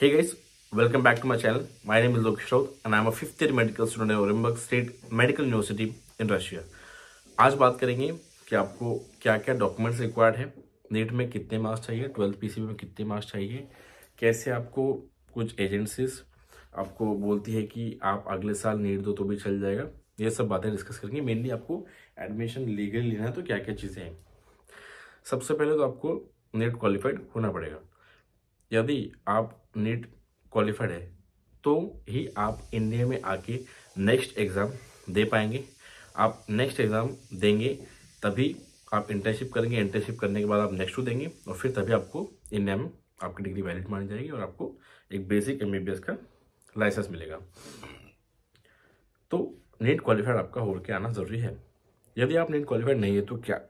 Hey guys, welcome back to my channel. My name is Lokesh Raut and I am a fifth year medical student at Orenburg State Medical University in Russia. आज बात करेंगे कि आपको क्या क्या documents required है, NEET में कितने मार्क्स चाहिए, 12th पीसीबी में कितने मार्क्स चाहिए, कैसे आपको कुछ एजेंसीज आपको बोलती है कि आप अगले साल नीट दो तो भी चल जाएगा। ये सब बातें डिस्कस करेंगे। मेनली आपको एडमिशन लीगली लेना है तो क्या क्या चीज़ें हैं। सबसे पहले तो आपको नीट क्वालिफाइड होना पड़ेगा। यदि आप नीट क्वालिफाइड है तो ही आप इंडिया में आके नेक्स्ट एग्ज़ाम दे पाएंगे। आप नेक्स्ट एग्ज़ाम देंगे तभी आप इंटर्नशिप करेंगे, इंटर्नशिप करने के बाद आप नेक्स्ट टू देंगे और फिर तभी आपको इंडिया में आपकी डिग्री वैलिड मानी जाएगी और आपको एक बेसिक एमबीबीएस का लाइसेंस मिलेगा। तो नीट क्वालिफाइड आपका हो के आना ज़रूरी है। यदि आप नीट क्वालिफाइड नहीं है तो क्या,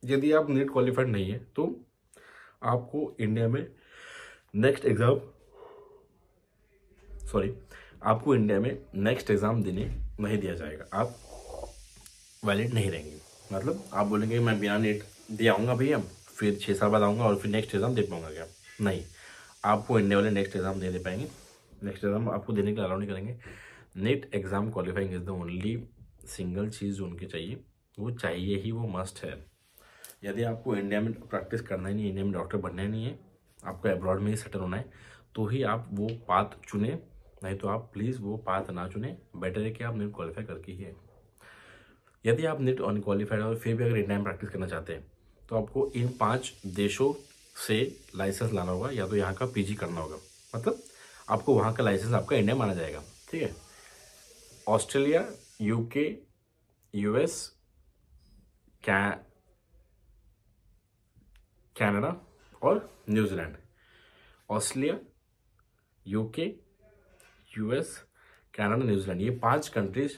यदि आप नीट क्वालिफाइड नहीं है तो आपको इंडिया में नेक्स्ट एग्ज़ाम देने नहीं दिया जाएगा। आप वैलिड नहीं रहेंगे। मतलब आप बोलेंगे मैं बिना नीट दे आऊँगा भैया, फिर 6 साल बाद आऊँगा और फिर नेक्स्ट एग्ज़ाम दे पाऊँगा क्या? नहीं, आपको इंडिया वाले नेक्स्ट एग्ज़ाम दे पाएंगे। नेक्स्ट एग्ज़ाम आपको देने के लिए अलाउ नहीं करेंगे। NEET exam qualifying is the only single चीज़ जो उनकी चाहिए, वो चाहिए ही, वो मस्ट है। यदि आपको इंडिया में प्रैक्टिस करना ही नहीं, इंडिया में डॉक्टर बनना ही नहीं है, आपको अब्रॉड में ही सेटल होना है, तो ही आप वो पाथ चुने, नहीं तो आप प्लीज़ वो पाथ ना चुने। बेटर है कि आप नीट क्वालिफाई करके ही है। यदि आप नीट अनक्वालिफाइड और फिर भी अगर इंडिया में प्रैक्टिस करना चाहते हैं तो आपको इन 5 देशों से लाइसेंस लाना होगा, या तो यहाँ का पीजी करना होगा। मतलब आपको वहाँ का लाइसेंस आपका इंडिया माना जाएगा। ठीक है, ऑस्ट्रेलिया, यूके, यूएस, कनाडा और New Zealand. Australia, UK, US, Canada, New Zealand, ये 5 कंट्रीज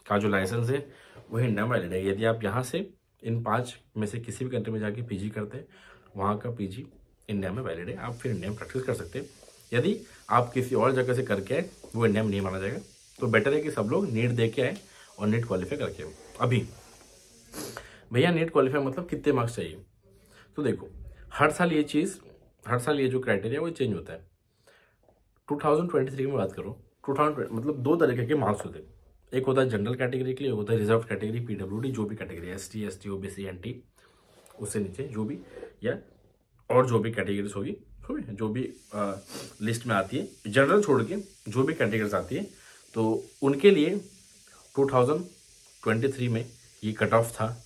का जो लाइसेंस है वो इंडिया में वैलिड है। यदि आप यहाँ से इन 5 में से किसी भी कंट्री में जाके पीजी करते हैं, वहाँ का पीजी इंडिया में वैलिड है, आप फिर इंडिया में प्रैक्टिस कर सकते हैं। यदि आप किसी और जगह से करके आए वो इंडिया में नहीं माना जाएगा। तो बेटर है कि सब लोग नीट दे के आए और नीट क्वालिफाई करके आए। अभी भैया नीट क्वालिफाई मतलब कितने मार्क्स चाहिए? तो देखो, हर साल ये जो क्राइटेरिया वो चेंज होता है। 2023 की मैं बात करूँ, 2020 मतलब 2 तरीके के मार्क्स होते हैं। एक होता है जनरल कैटेगरी के लिए, एक होता है रिजर्व कैटेगरी, पीडब्ल्यूडी, जो भी कैटेगरी, एसटी, ओबीसी, एनटी, उससे नीचे जो भी, या और जो भी कैटेगरीज होगी, जो भी लिस्ट में आती है, जनरल छोड़ के जो भी कैटेगरीज आती है, तो उनके लिए 2023 में ये कट ऑफ था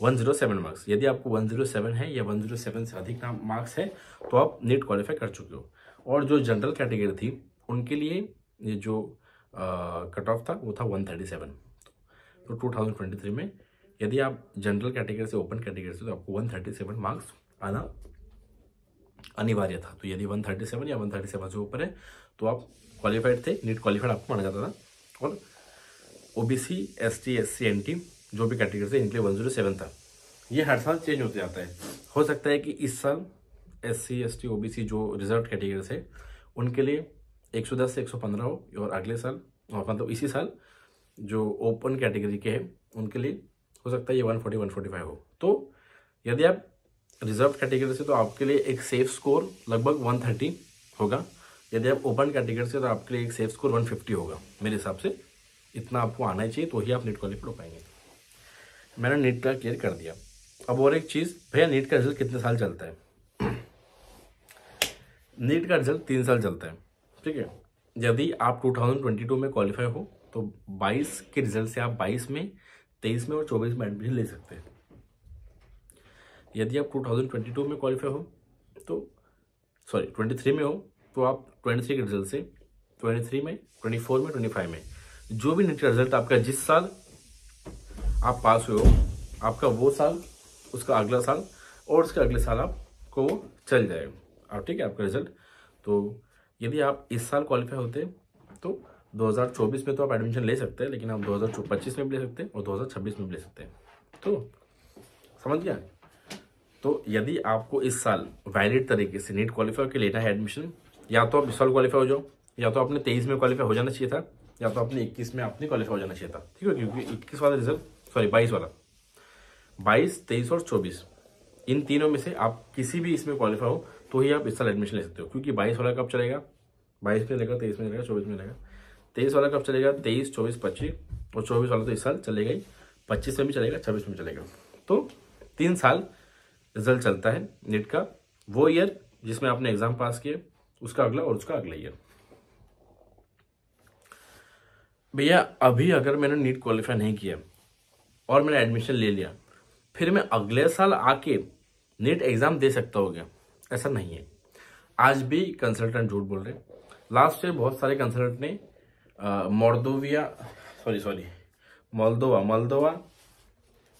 107 मार्क्स। यदि आपको 107 है या 107 से अधिक मार्क्स है तो आप नीट क्वालिफाई कर चुके हो। और जो जनरल कैटेगरी थी उनके लिए ये जो कट ऑफ था वो था 137। तो 2023 में यदि आप जनरल कैटेगरी से ओपन कैटेगरी से, तो आपको 137 मार्क्स आना अनिवार्य था। तो यदि 137 या 137 से ऊपर है तो आप क्वालिफाइड थे, नीट क्वालिफाइड आपको माना जाता था। और ओबीसी, एसटी, एससी, एनटी जो भी कैटेगरी थे इनके लिए 107 था। ये हर साल चेंज होते जाता है। हो सकता है कि इस साल एससी, एसटी, ओबीसी जो रिजर्व कैटेगरी है उनके लिए 110 से 115 हो, और अगले साल मतलब इसी साल जो ओपन कैटेगरी के हैं उनके लिए हो सकता है ये 140, 145 हो। तो यदि आप रिजर्व कैटेगरी से तो आपके लिए एक सेफ स्कोर लगभग 130 होगा। यदि आप ओपन कैटेगरी से तो आपके लिए एक सेफ स्कोर 150 होगा। मेरे हिसाब से इतना आपको आना ही चाहिए तो ही आप नीट क्वालिफाइड हो पाएंगे। मैंने नीट का क्लियर कर दिया। अब और एक चीज़, भैया नीट का रिजल्ट कितने साल चलता है? नीट का रिजल्ट 3 साल चलता है। ठीक है, यदि आप 2022 में क्वालिफाई हो तो 22 के रिजल्ट से आप 22 में, 23 में और 24 में एडमिशन ले सकते हैं। यदि आप 2022 में क्वालिफाई हो तो 23 में हो तो आप 23 के रिजल्ट से 23 में, 24 में, 25 में जो भी नीट का रिजल्ट आपका, जिस साल आप पास हुए हो, आपका वो साल, उसका अगला साल और उसके अगले साल आपको वो चल जाएगा। और ठीक है, आपका रिजल्ट। तो यदि आप इस साल क्वालिफाई होते तो 2024 में तो आप एडमिशन ले सकते हैं, लेकिन आप 2025 में भी ले सकते हैं और 2026 में भी ले सकते हैं। तो समझ गया? तो यदि आपको इस साल वैलिड तरीके से नीट क्वालिफाई के लेना है एडमिशन, या तो आप इस साल क्वालिफाई हो जाओ, या तो आपने 23 में क्वालिफाई हो जाना चाहिए था, या तो आपने 21 में आपने क्वालिफाई हो जाना चाहिए था। ठीक है, क्योंकि 21 वाला रिजल्ट, 22 वाला, 22, 23 और 24 इन तीनों में से आप किसी भी इसमें क्वालिफाई हो तो ही आप इस साल एडमिशन ले सकते हो। क्योंकि 22 वाला कब चलेगा? 22 में चलेगा, 23 में चलेगा, 24 में चलेगा। 23 वाला कब चलेगा? 23, 24, 25, और 24 वाला तो इस साल चलेगा ही, 25 में भी चलेगा, 26 में चलेगा। तो 3 साल रिजल्ट चलता है नीट का। वो ईयर जिसमें आपने एग्जाम पास किया, उसका अगला और उसका अगला ईयर। भैया अभी अगर मैंने नीट क्वालिफाई नहीं किया और मैंने एडमिशन ले लिया, फिर मैं अगले साल आके नीट एग्जाम दे सकता हो क्या? ऐसा नहीं है। आज भी कंसल्टेंट झूठ बोल रहे हैं। लास्ट ईयर बहुत सारे कंसल्टेंट ने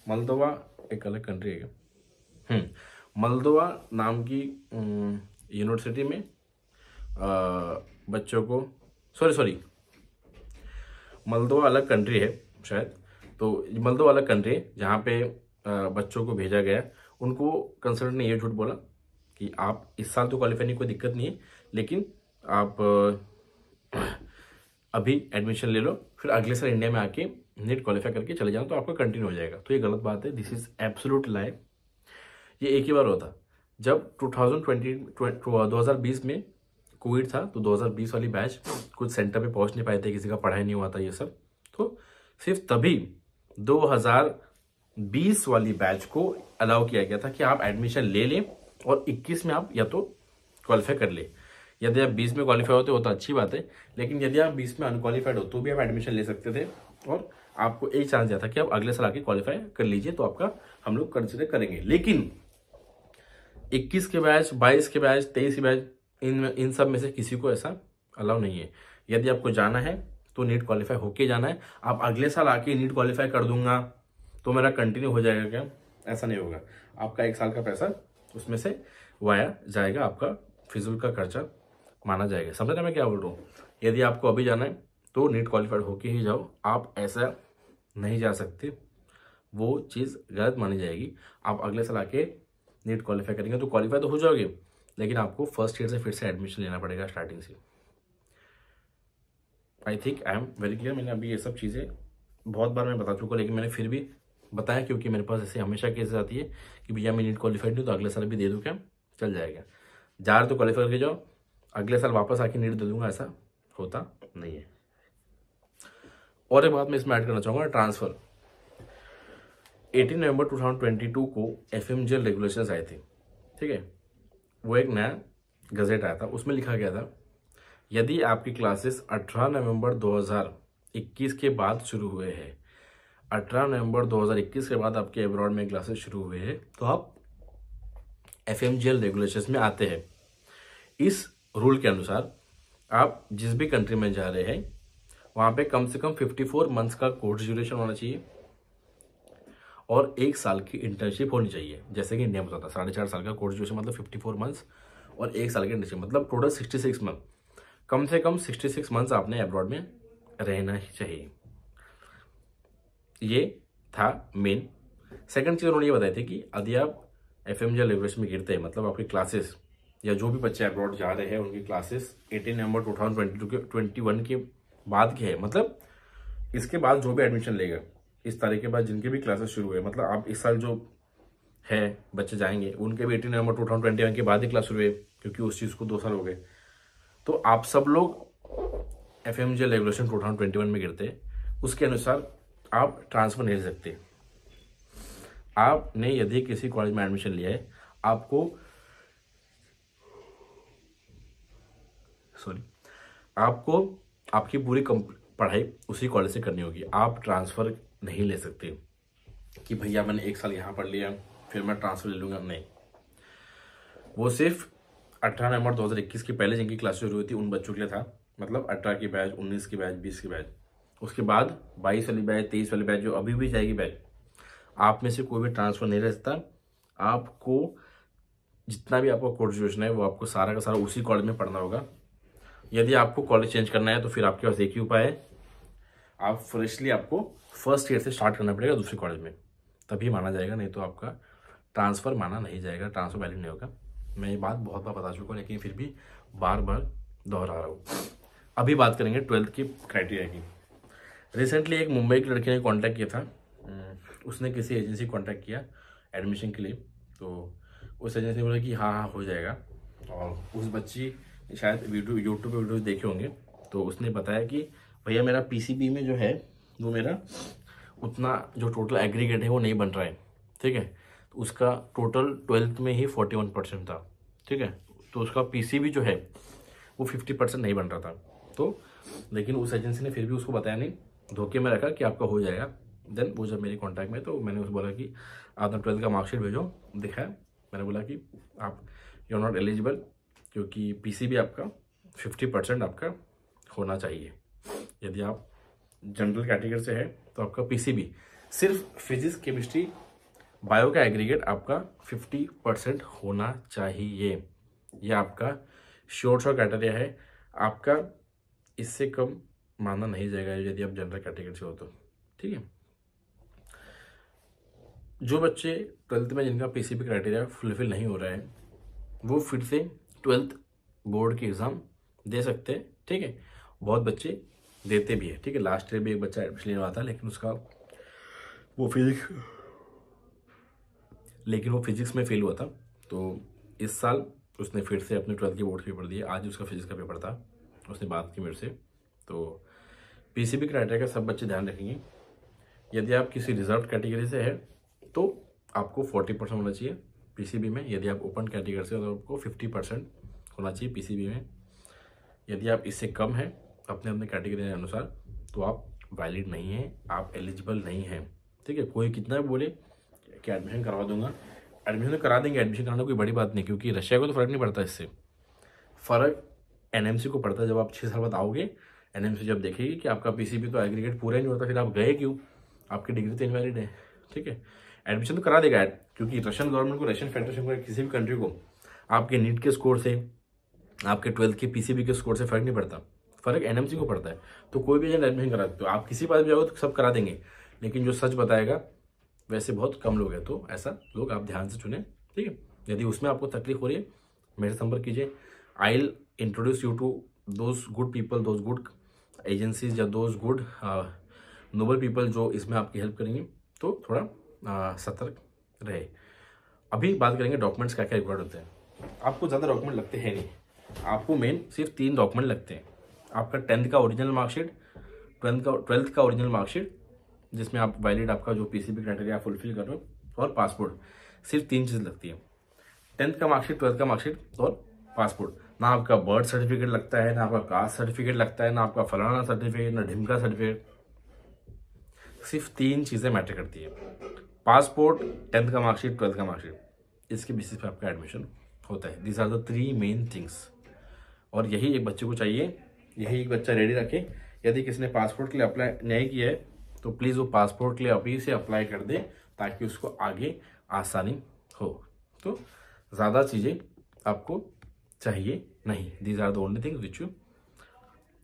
मोल्दोवा एक अलग कंट्री है, मोल्दोवा नाम की यूनिवर्सिटी में बच्चों को, मोल्दोवा अलग कंट्री है शायद, तो मोल्दोवा अलग कंट्री है जहाँ पे बच्चों को भेजा गया। उनको कंसल्टेंट ने ये झूठ बोला कि आप इस साल तो क्वालिफाई नहीं, कोई दिक्कत नहीं है, लेकिन आप अभी एडमिशन ले लो, फिर अगले साल इंडिया में आके नीट क्वालिफाई करके चले जाओ तो आपका कंटिन्यू हो जाएगा। तो ये गलत बात है, दिस इज एब्सोल्यूट लाई। ये एक ही बार होता जब 2020 में कोविड था, तो 2020 वाली बैच कुछ सेंटर पे पहुंच नहीं पाए थे, किसी का पढ़ाई नहीं हुआ था ये सब, तो सिर्फ तभी 2020 वाली बैच को अलाउ किया गया था कि आप एडमिशन ले लें और 21 में आप या तो क्वालिफाई कर ले। यदि आप 20 में क्वालिफाई होते हो तो अच्छी बात है, लेकिन यदि आप 20 में अनक्वालिफाइड हो तो भी आप एडमिशन ले सकते थे, और आपको एक चांस दिया था कि आप अगले साल आके क्वालिफाई कर लीजिए, तो आपका हम लोग कंसिडर करेंगे। लेकिन 21 के बैच, 22 के बैच, 23 के बैच, इन सब में से किसी को ऐसा अलाउ नहीं है। यदि आपको जाना है तो नीट क्वालिफाई होके जाना है। आप अगले साल आके नीट क्वालिफाई कर दूंगा तो मेरा कंटिन्यू हो जाएगा क्या? ऐसा नहीं होगा। आपका 1 साल का पैसा उसमें से वाया जाएगा, आपका फिजूल का खर्चा माना जाएगा। समझ रहे मैं क्या बोल रहा हूँ? यदि आपको अभी जाना है तो नीट क्वालिफाइड होके ही जाओ, आप ऐसा नहीं जा सकते, वो चीज़ गलत मानी जाएगी। आप अगले साल आके नीट क्वालिफाई करेंगे तो क्वालिफाई तो हो जाओगे, लेकिन आपको फर्स्ट ईयर से फिर से एडमिशन लेना पड़ेगा स्टार्टिंग से। I think I am very clear. मैंने अभी ये सब चीज़ें बहुत बार मैं बता चुका, लेकिन मैंने फिर भी बताया क्योंकि मेरे पास ऐसे हमेशा केसेस आती है कि भैया मैं नीट क्वालिफाइड हूँ तो अगले साल भी दे दूँ क्या? चल जाएगा। जा रहे तो क्वालिफाई करके जाओ, अगले साल वापस आके नीट दे दूंगा, ऐसा होता नहीं है। और एक बात मैं इसमें ऐड करना चाहूँगा, ट्रांसफ़र। 18 नवंबर 2022 को FMGL रेगुलेशंस आए थे, ठीक है। वो एक नया गजेट आया था, उसमें लिखा गया था यदि आपकी क्लासेस 18 नवंबर 2021 के बाद शुरू हुए हैं, 18 नवंबर 2021 के बाद आपके अब्रॉड में क्लासेस शुरू हुए हैं, तो आप FMGL रेगुलेशंस में आते हैं। इस रूल के अनुसार आप जिस भी कंट्री में जा रहे हैं वहाँ पे कम से कम 54 मंथ्स का कोर्स ड्यूरेशन होना चाहिए और 1 साल की इंटर्नशिप होनी चाहिए। जैसे कि इंडिया में होता था 4.5 साल का कोर्स ड्यूरेशन, मतलब 54 मंथ्स और 1 साल की इंटर्नशिप, मतलब टोटल 66 मंथ। कम से कम 66 मंथ्स आपने अब्रॉड में रहना ही चाहिए। ये था मेन। सेकंड चीज़ उन्होंने ये बताई थी कि यदि आप FMGL रेगुलेशन में गिरते हैं, मतलब आपकी क्लासेस या जो भी बच्चे अब्रॉड जा रहे हैं उनकी क्लासेस 18 नवंबर 2021 के बाद के है, मतलब इसके बाद जो भी एडमिशन लेगा इस तारीख के बाद जिनके भी क्लासेस शुरू हुए, मतलब आप इस साल जो है बच्चे जाएंगे उनके भी 18 नवंबर 2021 के बाद ही क्लास शुरू हुए, क्योंकि उस चीज़ को 2 साल हो गए। तो आप सब लोग FMGL रेगुलेशन 2021 में गिरते हैं, उसके अनुसार आप ट्रांसफर नहीं ले सकते। आपने यदि किसी कॉलेज में एडमिशन लिया है, आपको आपकी पूरी पढ़ाई उसी कॉलेज से करनी होगी। आप ट्रांसफ़र नहीं ले सकते कि भैया मैंने 1 साल यहाँ पढ़ लिया फिर मैं ट्रांसफ़र ले लूँगा, नहीं। वो सिर्फ 18 नवंबर 2021 के पहले जिनकी क्लास शुरू हुई थी उन बच्चों के लिए था, मतलब 18 की बैच, 19 की बैच, 20 की बैच। उसके बाद 22 वाली बैच, 23 वाली बैच जो अभी भी जाएगी बैच, आप में से कोई भी ट्रांसफ़र नहीं रह सकता। आपको जितना भी आपका कोर्स ड्यूरेशन है वो आपको सारा का सारा उसी कॉलेज में पढ़ना होगा। यदि आपको कॉलेज चेंज करना है तो फिर आपके पास एक ही उपाय है, आप फ्रेशली आपको फर्स्ट ईयर से स्टार्ट करना पड़ेगा दूसरे कॉलेज में, तभी माना जाएगा, नहीं तो आपका ट्रांसफ़र माना नहीं जाएगा, ट्रांसफ़र वैलिड नहीं होगा। मैं ये बात बहुत बार बता चुका हूँ, लेकिन फिर भी बार बार दोहरा रहा हूँ। अभी बात करेंगे 12th की क्राइटेरिया की। रिसेंटली एक मुंबई की लड़की ने कॉन्टैक्ट किया था, उसने किसी एजेंसी कॉन्टैक्ट किया एडमिशन के लिए, तो उस एजेंसी ने बोला कि हाँ हो जाएगा, और उस बच्ची शायद यूट्यूब पे वीडियोज देखे होंगे, तो उसने बताया कि भैया मेरा पीसीबी में जो है वो मेरा उतना जो टोटल एग्रीगेट है वो नहीं बन रहा है, ठीक है। तो उसका टोटल 12th में ही 41% था, ठीक है। तो उसका पीसीबी जो है वो 50% नहीं बन रहा था। तो लेकिन उस एजेंसी ने फिर भी उसको बताया नहीं, धोखे में रखा कि आपका हो जाएगा। देन वो जब मेरे कॉन्टैक्ट में, तो मैंने उसको बोला कि आपने 12th का मार्कशीट भेजो, दिखाया। मैंने बोला कि आप यू आर नॉट एलिजिबल, क्योंकि पीसीबी आपका 50% आपका होना चाहिए। यदि आप जनरल कैटेगरी से है तो आपका पीसीबी सिर्फ फिजिक्स, केमिस्ट्री, बायो का एग्रीगेट आपका 50% होना चाहिए। यह आपका श्योर क्राइटेरिया है। आपका इससे कम माना नहीं जाएगा यदि आप जनरल कैटेगरी से हो तो, ठीक है। जो बच्चे 12th में जिनका पीसीबी क्राइटेरिया फुलफिल नहीं हो रहा है, वो फिर से 12th बोर्ड की एग्ज़ाम दे सकते हैं, ठीक है। बहुत बच्चे देते भी है, ठीक है। लास्ट ईयर भी एक बच्चा एडमिशन लेने वाला था, लेकिन वो फिजिक्स में फेल हुआ था। तो इस साल उसने फिर से अपने 12th के बोर्ड के पेपर दिए। आज उसका फिजिक्स का पेपर था, उसने बात की मेरे से। तो पीसीबी क्राइटेरिया का सब बच्चे ध्यान रखेंगे। यदि आप किसी रिजर्व कैटेगरी से है तो आपको 40% होना चाहिए पीसीबी में। यदि आप ओपन कैटेगरी से हो तो आपको 50% होना चाहिए पीसीबी में। यदि आप इससे कम है अपने अपने कैटेगरी के अनुसार, तो आप वैलिड नहीं है, आप एलिजिबल नहीं हैं, ठीक है। कोई कितना भी बोले कि एडमिशन करवा दूंगा, एडमिशन करा देंगे। एडमिशन कराना कोई बड़ी बात नहीं, क्योंकि रशिया को तो फर्क नहीं पड़ता इससे। फ़र्क एनएमसी को पड़ता है। जब आप 6 साल बाद आओगे, एनएमसी जब देखेगी कि आपका पीसीबी तो एग्रीगेट पूरा नहीं होता, फिर आप गए क्यों, आपकी डिग्री तो इनवैलिड है, ठीक है। एडमिशन तो करा देगा क्योंकि रशियन गवर्नमेंट को, रशियन फेडरेशन को, किसी भी कंट्री को आपके नीट के स्कोर से, आपके 12th के पीसीबी के स्कोर से फर्क नहीं पड़ता, फर्क एनएमसी को पड़ता है। तो कोई भी एजेंट एडमिशन करा सकते हो आप, किसी पास भी जाओगे तो सब करा देंगे, लेकिन जो सच बताएगा वैसे बहुत कम लोग हैं। तो ऐसा लोग आप ध्यान से चुने, ठीक है। यदि उसमें आपको तकलीफ हो रही है, मेरे संपर्क कीजिए। I will introduce you to those good people, those good agencies या दोज गुड नोबल पीपल जो इसमें आपकी हेल्प करेंगे। तो थोड़ा सतर्क रहे। अभी बात करेंगे डॉक्यूमेंट्स क्या क्या रिक्वायर्ड होते हैं। आपको ज़्यादा डॉक्यूमेंट लगते हैं नहीं, आपको मेन सिर्फ 3 डॉक्यूमेंट लगते हैं। आपका 10th का ओरिजिनल मार्कशीट, 12th का ओरिजिनल मार्कशीट जिसमें आप वैलिड आपका जो पीसीबी क्राइटेरिया फुलफिल कर रहे हो, और पासपोर्ट। सिर्फ 3 चीज़ लगती है, 10th का मार्कशीट, 12th का मार्कशीट और पासपोर्ट। ना आपका बर्थ सर्टिफिकेट लगता है, ना आपका कास्ट सर्टिफिकेट लगता है, ना आपका फलाना सर्टिफिकेट, ना ढिमका सर्टिफिकेट। सिर्फ 3 चीज़ें मैटर करती है, पासपोर्ट, 10th का मार्कशीट, 12th का मार्कशीट। इसके बेसिस पे आपका एडमिशन होता है। These are the 3 main things, और यही एक बच्चे को चाहिए, यही एक बच्चा रेडी रखे। यदि किसी ने पासपोर्ट के लिए अप्लाई नहीं किया है तो प्लीज़ वो पासपोर्ट के लिए अभी से अप्लाई कर दे, ताकि उसको आगे आसानी हो। तो ज़्यादा चीज़ें आपको चाहिए नहीं। These are the only things which you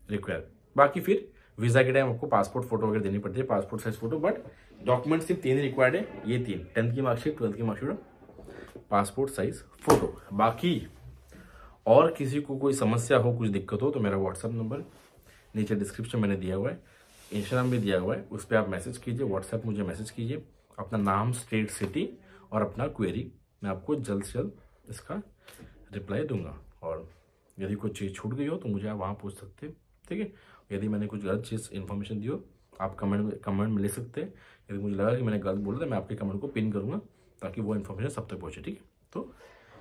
require. बाकी फिर वीज़ा के टाइम आपको पासपोर्ट फोटो वगैरह देनी पड़ती है, passport size photo. But document सिर्फ 3 रिक्वायर्ड है, ये 3, 10th की मार्कशीट, 12th की मार्कशीट, पासपोर्ट साइज फोटो। बाकी और किसी को कोई समस्या हो, कुछ दिक्कत हो, तो मेरा व्हाट्सएप नंबर नीचे डिस्क्रिप्शन मैंने दिया हुआ है, इंस्टाग्राम भी दिया हुआ है, उस पर आप मैसेज कीजिए, व्हाट्सएप मुझे मैसेज कीजिए, अपना नाम, स्टेट, सिटी और अपना क्वेरी। मैं आपको जल्द से जल्द इसका रिप्लाई दूंगा। और यदि कोई चीज़ छूट गई हो तो मुझे आप वहाँ पूछ सकते हैं, ठीक है। यदि मैंने कुछ गलत चीज़ इन्फॉर्मेशन दी हो, आप कमेंट में ले सकते हैं। यदि मुझे लगा कि मैंने गलत बोला तो मैं आपके कमेंट को पिन करूँगा, ताकि वो इन्फॉर्मेशन सब तक पहुँचे, ठीक है। तो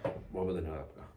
बहुत बहुत धन्यवाद आपका।